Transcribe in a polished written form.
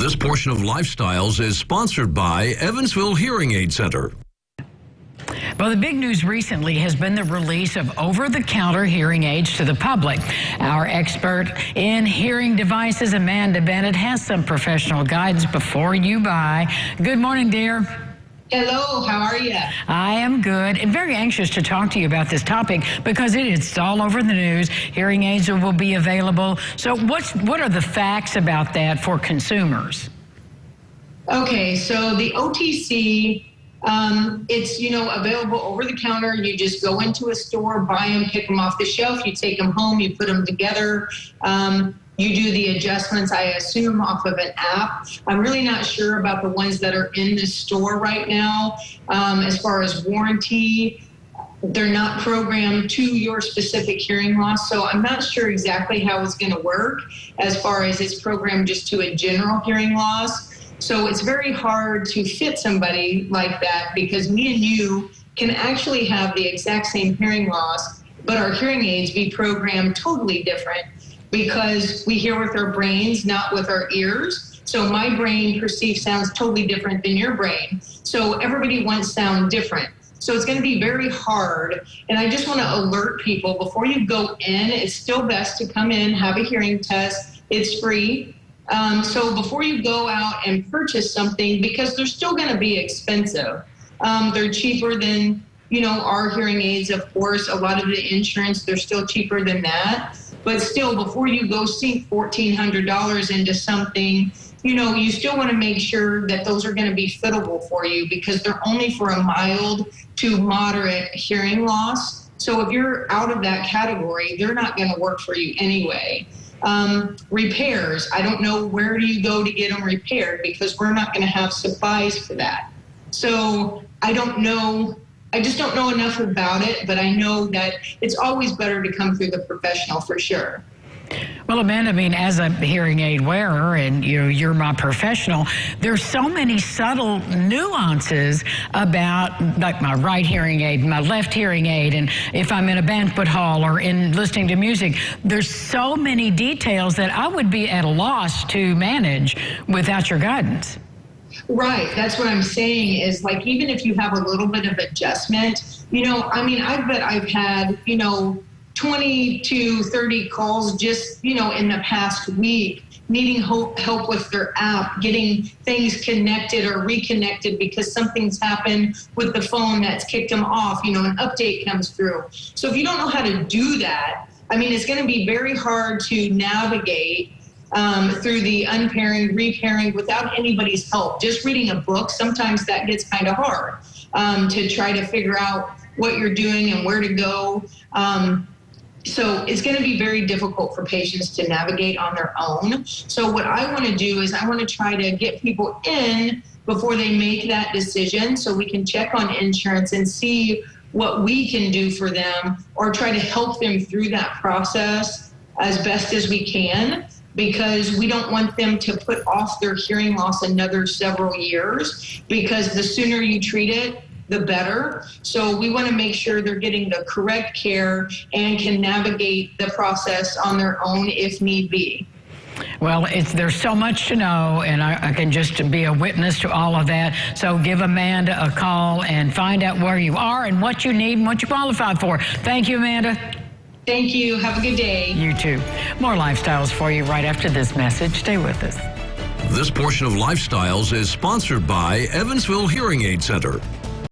This portion of Lifestyles is sponsored by Evansville Hearing Aid Center. Well, the big news recently has been the release of over-the-counter hearing aids to the public. Our expert in hearing devices, Amanda Bennett, has some professional guidance before you buy. Good morning, dear. Hello, how are you? I am good and very anxious to talk to you about this topic because it's all over the news. Hearing aids will be available. So what are the facts about that for consumers? Okay, so the OTC, it's, available over the counter. You just go into a store, buy them, pick them off the shelf. You take them home, you put them together. You do the adjustments, I assume, off of an app. I'm really not sure about the ones that are in the store right now. As far as warranty, they're not programmed to your specific hearing loss, so I'm not sure exactly how it's going to work as far as it's programmed just to a general hearing loss. So it's very hard to fit somebody like that because me and you can actually have the exact same hearing loss, but our hearing aids be programmed totally different because we hear with our brains, not with our ears. So my brain perceives sounds totally different than your brain. So everybody wants sound different. So it's going to be very hard. And I just want to alert people before you go in, it's still best to come in, have a hearing test. It's free. So before you go out and purchase something, because they're still going to be expensive, they're cheaper than, our hearing aids, of course. A lot of the insurance, they're still cheaper than that. But still, before you go sink $1,400 into something, you still want to make sure that those are going to be fittable for you because they're only for a mild to moderate hearing loss. So if you're out of that category, they're not going to work for you anyway. Repairs, I don't know where do you go to get them repaired because we're not going to have supplies for that. So I just don't know enough about it, but I know that it's always better to come through the professional for sure. Well, Amanda, as a hearing aid wearer and you're my professional, there's so many subtle nuances about like my right hearing aid, my left hearing aid, and if I'm in a banquet hall or in listening to music, there's so many details that I would be at a loss to manage without your guidance. Right. That's what I'm saying is like, even if you have a little bit of adjustment, I bet I've had, 20 to 30 calls just, in the past week, needing help with their app, getting things connected or reconnected because something's happened with the phone that's kicked them off, an update comes through. So if you don't know how to do that, it's going to be very hard to navigate through the unpairing, repairing without anybody's help. Just reading a book, sometimes that gets kind of hard to try to figure out what you're doing and where to go. So it's going to be very difficult for patients to navigate on their own. So what I want to do is I want to try to get people in before they make that decision so we can check on insurance and see what we can do for them or try to help them through that process as best as we can, because we don't want them to put off their hearing loss another several years, because the sooner you treat it, the better. So we want to make sure they're getting the correct care and can navigate the process on their own if need be. Well, there's so much to know, and I can just be a witness to all of that. So give Amanda a call and find out where you are and what you need and what you qualify for. Thank you, Amanda. Thank you. Have a good day. You too. More Lifestyles for you right after this message. Stay with us. This portion of Lifestyles is sponsored by Evansville Hearing Aid Center.